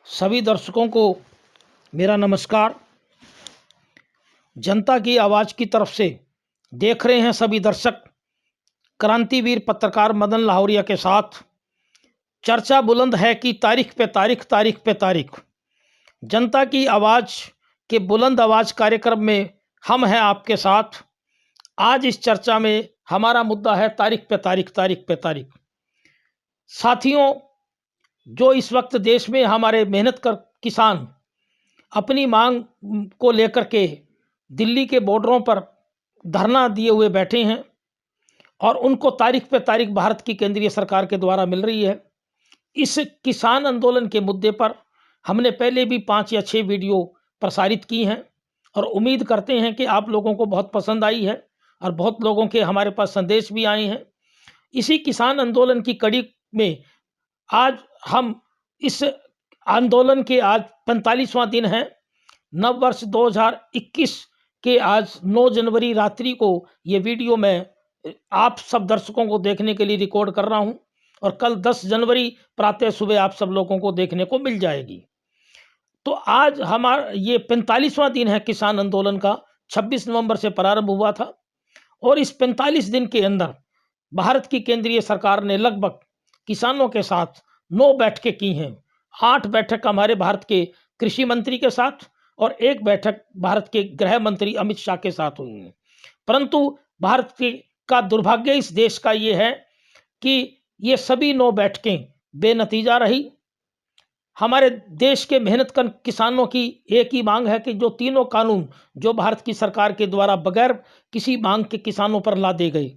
सभी दर्शकों को मेरा नमस्कार। जनता की आवाज़ की तरफ से देख रहे हैं सभी दर्शक, क्रांतिवीर पत्रकार मदन लाहौरिया के साथ चर्चा बुलंद है कि तारीख पे तारीख, तारीख पे तारीख। जनता की आवाज़ के बुलंद आवाज़ कार्यक्रम में हम हैं आपके साथ। आज इस चर्चा में हमारा मुद्दा है तारीख पे तारीख, तारीख पे तारीख। साथियों, जो इस वक्त देश में हमारे मेहनत कर किसान अपनी मांग को लेकर के दिल्ली के बॉर्डरों पर धरना दिए हुए बैठे हैं और उनको तारीख पे तारीख भारत की केंद्रीय सरकार के द्वारा मिल रही है। इस किसान आंदोलन के मुद्दे पर हमने पहले भी 5 या 6 वीडियो प्रसारित की हैं और उम्मीद करते हैं कि आप लोगों को बहुत पसंद आई है और बहुत लोगों के हमारे पास संदेश भी आए हैं। इसी किसान आंदोलन की कड़ी में आज हम इस आंदोलन के आज 45वां दिन है। नव वर्ष 2021 के आज 9 जनवरी रात्रि को ये वीडियो मैं आप सब दर्शकों को देखने के लिए रिकॉर्ड कर रहा हूं और कल 10 जनवरी प्रातः सुबह आप सब लोगों को देखने को मिल जाएगी। तो आज हमारा ये 45वां दिन है किसान आंदोलन का। 26 नवंबर से प्रारंभ हुआ था और इस 45 दिन के अंदर भारत की केंद्रीय सरकार ने लगभग किसानों के साथ 9 बैठकें की हैं। 8 बैठक हमारे भारत के कृषि मंत्री के साथ और 1 बैठक भारत के गृह मंत्री अमित शाह के साथ हुई है। परंतु भारत का दुर्भाग्य इस देश का ये है कि ये सभी 9 बैठकें बेनतीजा रही। हमारे देश के मेहनत कर किसानों की एक ही मांग है कि जो तीनों कानून जो भारत की सरकार के द्वारा बगैर किसी मांग के किसानों पर लादे गए,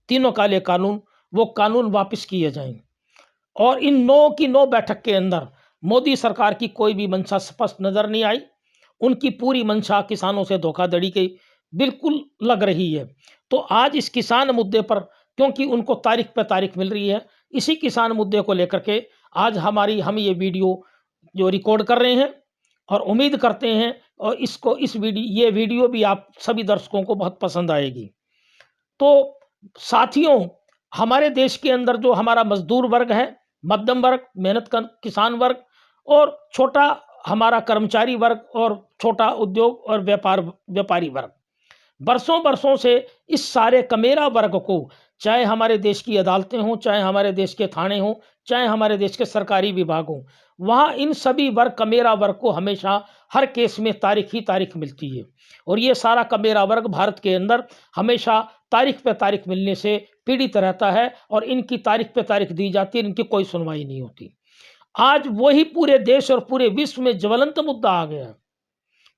तीनों काले कानून, वो कानून वापस किए जाएं। और इन 9 की 9 बैठक के अंदर मोदी सरकार की कोई भी मंशा स्पष्ट नजर नहीं आई। उनकी पूरी मंशा किसानों से धोखाधड़ी की बिल्कुल लग रही है। तो आज इस किसान मुद्दे पर, क्योंकि उनको तारीख पे तारीख मिल रही है, इसी किसान मुद्दे को लेकर के आज हम ये वीडियो जो रिकॉर्ड कर रहे हैं और उम्मीद करते हैं और ये वीडियो भी आप सभी दर्शकों को बहुत पसंद आएगी। तो साथियों, हमारे देश के अंदर जो हमारा मजदूर वर्ग है, मध्यम वर्ग, मेहनत कर किसान वर्ग और छोटा हमारा कर्मचारी वर्ग और छोटा उद्योग और व्यापारी वर्ग, बरसों बरसों से इस सारे कमेरा वर्ग को, चाहे हमारे देश की अदालतें हों, चाहे हमारे देश के थाने हों, चाहे हमारे देश के सरकारी विभाग हों, वहाँ इन सभी वर्ग, कमेरा वर्ग को हमेशा हर केस में तारीख ही तारीख मिलती है। और ये सारा कमेरा वर्ग भारत के अंदर हमेशा तारीख पे तारीख मिलने से पीड़ित रहता है और इनकी तारीख पे तारीख दी जाती है, इनकी कोई सुनवाई नहीं होती। आज वही पूरे देश और पूरे विश्व में ज्वलंत मुद्दा आ गया है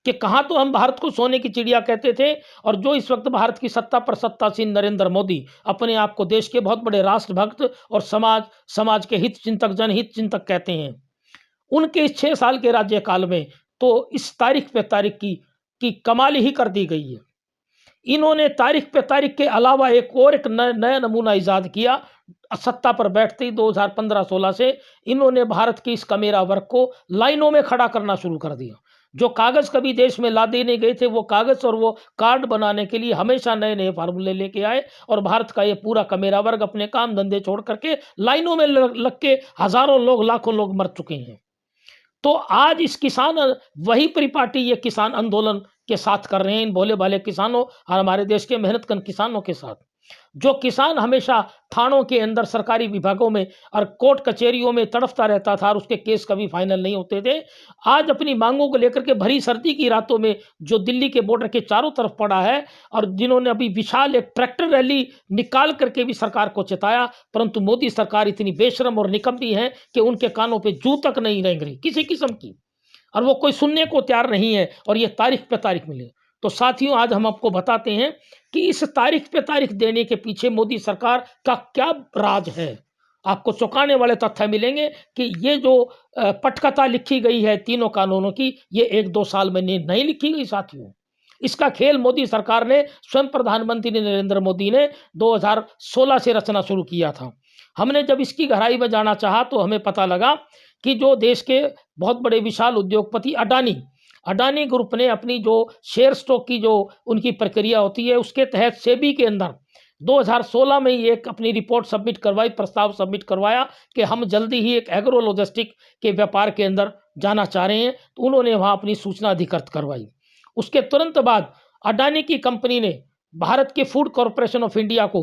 कि कहाँ तो हम भारत को सोने की चिड़िया कहते थे और जो इस वक्त भारत की सत्ता पर सत्तासीन नरेंद्र मोदी अपने आप को देश के बहुत बड़े राष्ट्रभक्त और समाज के हित चिंतक, जनहित चिंतक कहते हैं, उनके इस 6 साल के राज्यकाल में तो इस तारीख पे तारीख की कमाल ही कर दी गई है। इन्होंने तारीख पे तारीख के अलावा एक नया नमूना इजाद किया। सत्ता पर बैठते ही 2015-16 से इन्होंने भारत के इस कमेरा वर्ग को लाइनों में खड़ा करना शुरू कर दिया। जो कागज कभी देश में लादे नहीं गए थे, वो कागज और वो कार्ड बनाने के लिए हमेशा नए नए फार्मूले लेके आए और भारत का ये पूरा कमेरा वर्ग अपने काम धंधे छोड़ करके लाइनों में लग के हजारों लोग, लाखों लोग मर चुके हैं। तो आज इस किसान वही परिपाटी ये किसान आंदोलन के साथ कर रहे हैं, इन भोले भाले किसानों और हमारे देश के मेहनत कर किसानों के साथ। जो किसान हमेशा थानों के अंदर, सरकारी विभागों में और कोर्ट कचहरियों में तड़फता रहता था और उसके केस कभी फाइनल नहीं होते थे, आज अपनी मांगों को लेकर के भरी सर्दी की रातों में जो दिल्ली के बॉर्डर के चारों तरफ पड़ा है और जिन्होंने अभी विशाल एक ट्रैक्टर रैली निकाल करके भी सरकार को चिताया, परंतु मोदी सरकार इतनी बेशरम और निकम्मी है कि उनके कानों पर जू तक नहीं रेंग रही किसी किस्म की, और वो कोई सुनने को तैयार नहीं है और ये तारीख पे तारीख मिले। तो साथियों, आज हम आपको बताते हैं कि इस तारीख पे तारीख देने के पीछे मोदी सरकार का क्या राज है। आपको चौंकाने वाले तथ्य मिलेंगे कि ये जो पटकथा लिखी गई है तीनों कानूनों की, ये 1-2 साल में नहीं लिखी गई साथियों। इसका खेल मोदी सरकार ने, स्वयं प्रधानमंत्री नरेंद्र मोदी ने 2016 से रचना शुरू किया था। हमने जब इसकी गहराई में जाना चाहा तो हमें पता लगा कि जो देश के बहुत बड़े विशाल उद्योगपति अडानी ग्रुप ने अपनी जो शेयर स्टॉक की जो उनकी प्रक्रिया होती है, उसके तहत सेबी के अंदर 2016 में ही एक अपनी रिपोर्ट सबमिट करवाई, प्रस्ताव सबमिट करवाया कि हम जल्दी ही एक एग्रो लॉजिस्टिक के व्यापार के अंदर जाना चाह रहे हैं, तो उन्होंने वहाँ अपनी सूचना अधिकृत करवाई। उसके तुरंत बाद अडानी की कंपनी ने भारत के फूड कॉरपोरेशन ऑफ इंडिया को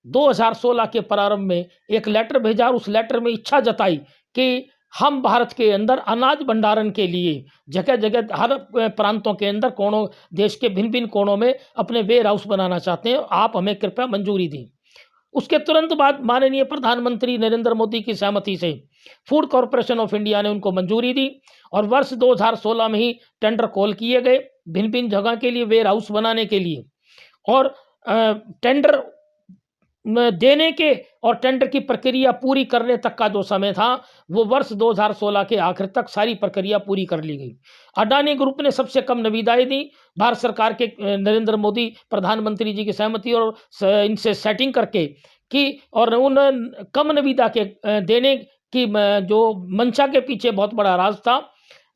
2016 के प्रारंभ में एक लेटर भेजा और उस लेटर में इच्छा जताई कि हम भारत के अंदर अनाज भंडारण के लिए जगह जगह हर प्रांतों के अंदर कोनों, देश के भिन्न भिन्न कोनों में अपने वेयर हाउस बनाना चाहते हैं, आप हमें कृपया मंजूरी दें। उसके तुरंत बाद माननीय प्रधानमंत्री नरेंद्र मोदी की सहमति से फूड कॉरपोरेशन ऑफ इंडिया ने उनको मंजूरी दी और वर्ष 2016 में ही टेंडर कॉल किए गए भिन्न भिन्न जगह के लिए वेयर हाउस बनाने के लिए। और टेंडर देने के और टेंडर की प्रक्रिया पूरी करने तक का जो समय था वो वर्ष 2016 के आखिर तक सारी प्रक्रिया पूरी कर ली गई। अडानी ग्रुप ने सबसे कम निविदाएं दी, भारत सरकार के नरेंद्र मोदी प्रधानमंत्री जी की सहमति और इनसे सेटिंग करके कि और उन कम निविदा के देने की जो मंशा के पीछे बहुत बड़ा राज था,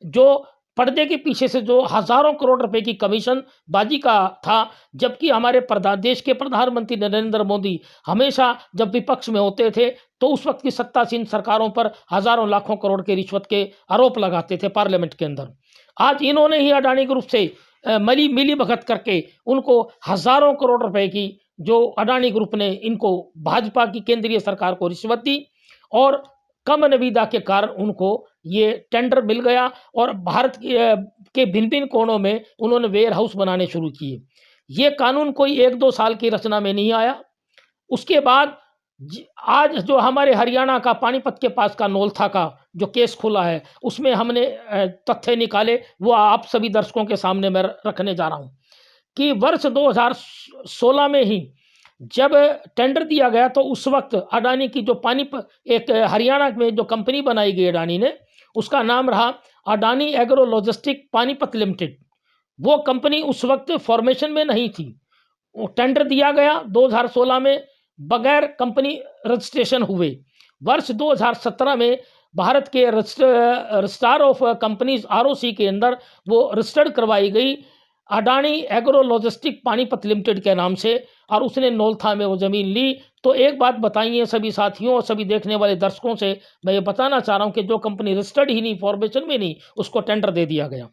जो पर्दे के पीछे से जो हजारों करोड़ रुपए की कमीशन बाजी का था, जबकि हमारे देश के प्रधानमंत्री नरेंद्र मोदी हमेशा जब विपक्ष में होते थे तो उस वक्त की सत्तासीन सरकारों पर हजारों लाखों करोड़ के रिश्वत के आरोप लगाते थे पार्लियामेंट के अंदर। आज इन्होंने ही अडानी ग्रुप से मिली भगत करके उनको हजारों करोड़ रुपए की जो अडानी ग्रुप ने इनको भाजपा की केंद्रीय सरकार को रिश्वत दी और कम निविदा के कारण उनको ये टेंडर मिल गया और भारत के भिन्न भिन्न कोनों में उन्होंने वेयर हाउस बनाने शुरू किए। ये कानून कोई 1-2 साल की रचना में नहीं आया। उसके बाद आज जो हमारे हरियाणा का पानीपत के पास का नौलथा का जो केस खुला है उसमें हमने तथ्य निकाले, वो आप सभी दर्शकों के सामने मैं रखने जा रहा हूँ कि वर्ष 2016 में ही जब टेंडर दिया गया तो उस वक्त अडानी की जो एक हरियाणा में जो कंपनी बनाई गई अडानी ने, उसका नाम रहा Adani agro logistic Panipat limited. वो कंपनी उस वक्त फॉर्मेशन में नहीं थी। वो टेंडर दिया गया 2016 में बगैर कंपनी रजिस्ट्रेशन हुए। वर्ष 2017 में भारत के रजिस्ट्रार ऑफ कंपनीज ROC के अंदर वो रजिस्टर्ड करवाई गई Adani agro logistic Panipat limited के नाम से और उसने नौलथा में वो ज़मीन ली। तो एक बात बताइए सभी साथियों और सभी देखने वाले दर्शकों से मैं ये बताना चाह रहा हूँ कि जो कंपनी रजिस्टर्ड ही नहीं, फॉर्मेशन में नहीं, उसको टेंडर दे दिया गया।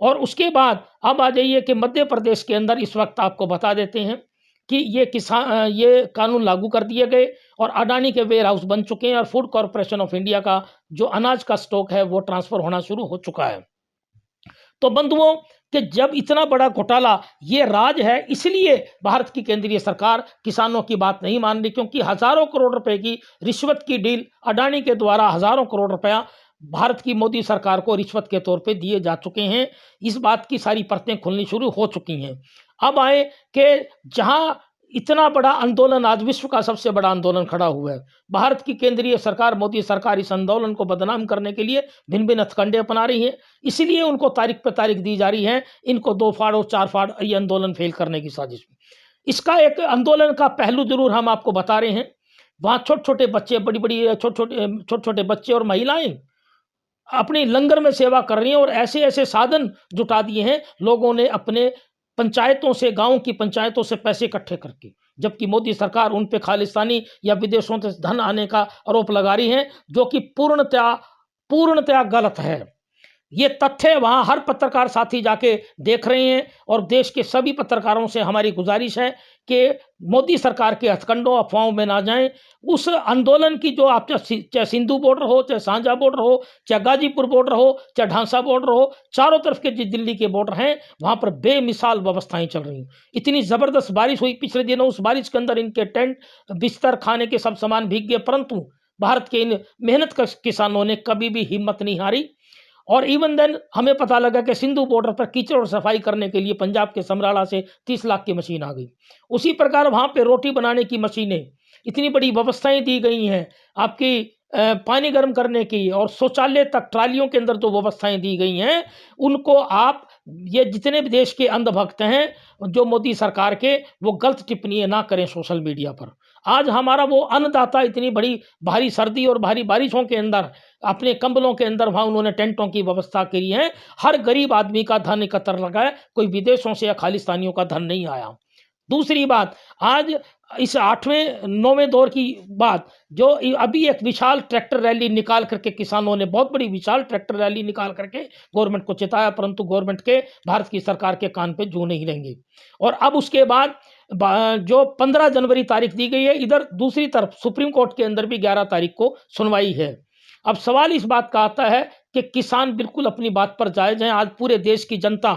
और उसके बाद अब आ जाइए कि मध्य प्रदेश के अंदर इस वक्त आपको बता देते हैं कि ये कानून लागू कर दिए गए और अडानी के वेयर हाउस बन चुके हैं और फूड कॉरपोरेशन ऑफ इंडिया का जो अनाज का स्टॉक है वो ट्रांसफर होना शुरू हो चुका है। तो बंधुओं कि जब इतना बड़ा घोटाला ये राज है, इसलिए भारत की केंद्रीय सरकार किसानों की बात नहीं मान रही, क्योंकि हजारों करोड़ रुपए की रिश्वत की डील अडानी के द्वारा हजारों करोड़ रुपया भारत की मोदी सरकार को रिश्वत के तौर पे दिए जा चुके हैं। इस बात की सारी परतें खुलनी शुरू हो चुकी हैं। अब आए कि जहां इतना बड़ा आंदोलन, आज विश्व का सबसे बड़ा आंदोलन खड़ा हुआ है, भारत की केंद्रीय सरकार, मोदी सरकार इस आंदोलन को बदनाम करने के लिए भिन्न भिन्न हथकंडे अपना रही है। इसीलिए उनको तारीख पे तारीख दी जा रही है, इनको 2 फाड़ और 4 फाड़ ये आंदोलन फेल करने की साजिश। इसका एक आंदोलन का पहलू जरूर हम आपको बता रहे हैं। वहाँ छोटे छोटे बच्चे, छोटे छोटे बच्चे और महिलाएं अपनी लंगर में सेवा कर रही हैं और ऐसे ऐसे साधन जुटा दिए हैं लोगों ने अपने पंचायतों से, गांव की पंचायतों से पैसे इकट्ठे करके, जबकि मोदी सरकार उन पे खालिस्तानी या विदेशों से धन आने का आरोप लगा रही है, जो कि पूर्णतया गलत है। ये तथ्य वहाँ हर पत्रकार साथी जाके देख रहे हैं और देश के सभी पत्रकारों से हमारी गुजारिश है कि मोदी सरकार के हथकंडों, अफवाहों में ना जाएं। उस आंदोलन की जो आप चाहे सिंधु बॉर्डर हो, चाहे सांझा बॉर्डर हो, चाहे गाजीपुर बॉर्डर हो, चाहे ढांसा बॉर्डर हो, चारों तरफ के जो दिल्ली के बॉर्डर हैं वहाँ पर बेमिसाल व्यवस्थाएं चल रही। इतनी ज़बरदस्त बारिश हुई पिछले दिनों, उस बारिश के अंदर इनके टेंट, बिस्तर, खाने के सब सामान भीग गए, परंतु भारत के इन मेहनत किसानों ने कभी भी हिम्मत नहीं हारी। और इवन देन हमें पता लगा कि सिंधु बॉर्डर पर कीचड़ और सफाई करने के लिए पंजाब के समराला से 30 लाख की मशीन आ गई। उसी प्रकार वहाँ पे रोटी बनाने की मशीनें, इतनी बड़ी व्यवस्थाएं दी गई हैं, आपकी पानी गर्म करने की और शौचालय तक ट्रालियों के अंदर जो व्यवस्थाएं दी गई हैं, उनको आप ये जितने भी देश के अंधभक्त हैं जो मोदी सरकार के, वो गलत टिप्पणी ना करें सोशल मीडिया पर। आज हमारा वो अन्नदाता इतनी बड़ी भारी सर्दी और भारी बारिशों के अंदर अपने कंबलों के अंदर वहाँ उन्होंने टेंटों की व्यवस्था करी है। हर गरीब आदमी का धन एकत्र लगा है, कोई विदेशों से या खालिस्तानियों का धन नहीं आया। दूसरी बात, आज इस 8वें 9वें दौर की बात, जो अभी एक विशाल ट्रैक्टर रैली निकाल करके किसानों ने, बहुत बड़ी विशाल ट्रैक्टर रैली निकाल करके गवर्नमेंट को चिताया, परंतु गवर्नमेंट के, भारत की सरकार के कान पे जू नहीं रहेंगे। और अब उसके बाद जो 15 जनवरी तारीख दी गई है, इधर दूसरी तरफ सुप्रीम कोर्ट के अंदर भी 11 तारीख को सुनवाई है। अब सवाल इस बात का आता है कि किसान बिल्कुल अपनी बात पर जायज़ हैं। आज पूरे देश की जनता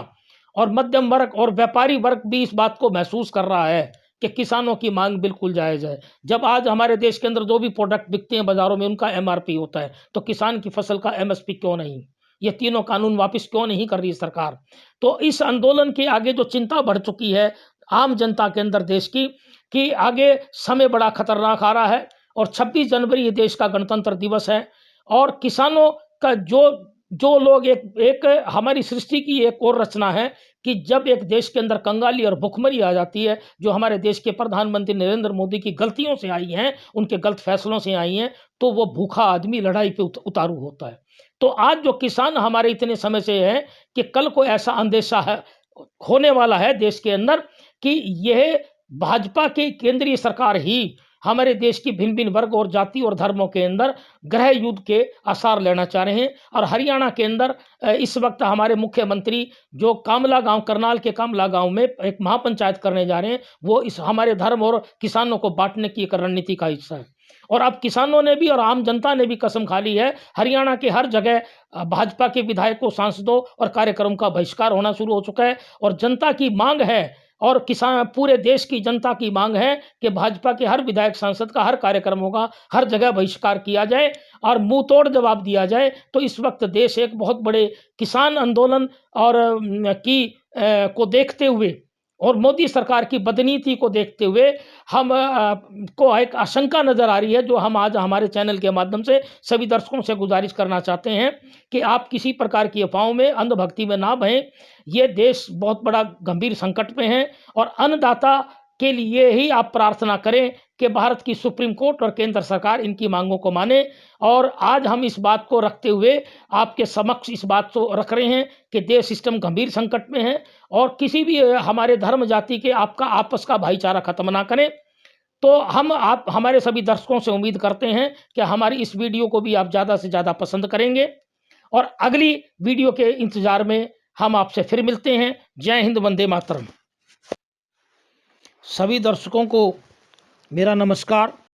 और मध्यम वर्ग और व्यापारी वर्ग भी इस बात को महसूस कर रहा है कि किसानों की मांग बिल्कुल जायज़ है। जब आज हमारे देश के अंदर जो भी प्रोडक्ट बिकते हैं बाज़ारों में, उनका एमआरपी होता है, तो किसान की फसल का एमएसपी क्यों नहीं? ये तीनों कानून वापस क्यों नहीं कर रही सरकार? तो इस आंदोलन के आगे जो चिंता बढ़ चुकी है आम जनता के अंदर देश की, कि आगे समय बड़ा खतरनाक आ रहा है, और 26 जनवरी ये देश का गणतंत्र दिवस है। और किसानों का जो लोग एक हमारी सृष्टि की एक और रचना है कि जब एक देश के अंदर कंगाली और भुखमरी आ जाती है, जो हमारे देश के प्रधानमंत्री नरेंद्र मोदी की गलतियों से आई हैं, उनके गलत फैसलों से आई हैं, तो वो भूखा आदमी लड़ाई पे उतारू होता है। तो आज जो किसान हमारे इतने समय से हैं कि कल को ऐसा अंदेशा है, होने वाला है देश के अंदर, कि यह भाजपा की केंद्रीय सरकार ही हमारे देश की भिन्न-भिन्न वर्ग और जाति और धर्मों के अंदर गृह युद्ध के आसार लेना चाह रहे हैं। और हरियाणा के अंदर इस वक्त हमारे मुख्यमंत्री जो कामला गाँव, करनाल के कामला गाँव में एक महापंचायत करने जा रहे हैं, वो इस हमारे धर्म और किसानों को बाँटने की एक रणनीति का हिस्सा है। और अब किसानों ने भी और आम जनता ने भी कसम खा ली है, हरियाणा के हर जगह भाजपा के विधायकों, सांसदों और कार्यक्रम का बहिष्कार होना शुरू हो चुका है। और जनता की मांग है, और किसान, पूरे देश की जनता की मांग है कि भाजपा के हर विधायक, सांसद का, हर कार्यक्रमों का हर जगह बहिष्कार किया जाए और मुंह तोड़ जवाब दिया जाए। तो इस वक्त देश एक बहुत बड़े किसान आंदोलन और को देखते हुए, और मोदी सरकार की बदनीति को देखते हुए, हम को एक आशंका नज़र आ रही है, जो हम आज हमारे चैनल के माध्यम से सभी दर्शकों से गुजारिश करना चाहते हैं कि आप किसी प्रकार की अफवाहों में, अंधभक्ति में ना बहें। ये देश बहुत बड़ा गंभीर संकट में है, और अन्नदाता के लिए ही आप प्रार्थना करें कि भारत की सुप्रीम कोर्ट और केंद्र सरकार इनकी मांगों को माने। और आज हम इस बात को रखते हुए आपके समक्ष इस बात को रख रहे हैं कि देश सिस्टम गंभीर संकट में है, और किसी भी हमारे धर्म जाति के आपका आपस का भाईचारा खत्म ना करें। तो आप हमारे सभी दर्शकों से उम्मीद करते हैं कि हमारी इस वीडियो को भी आप ज़्यादा से ज़्यादा पसंद करेंगे, और अगली वीडियो के इंतजार में हम आपसे फिर मिलते हैं। जय हिंद, वंदे मातरम। सभी दर्शकों को मेरा नमस्कार।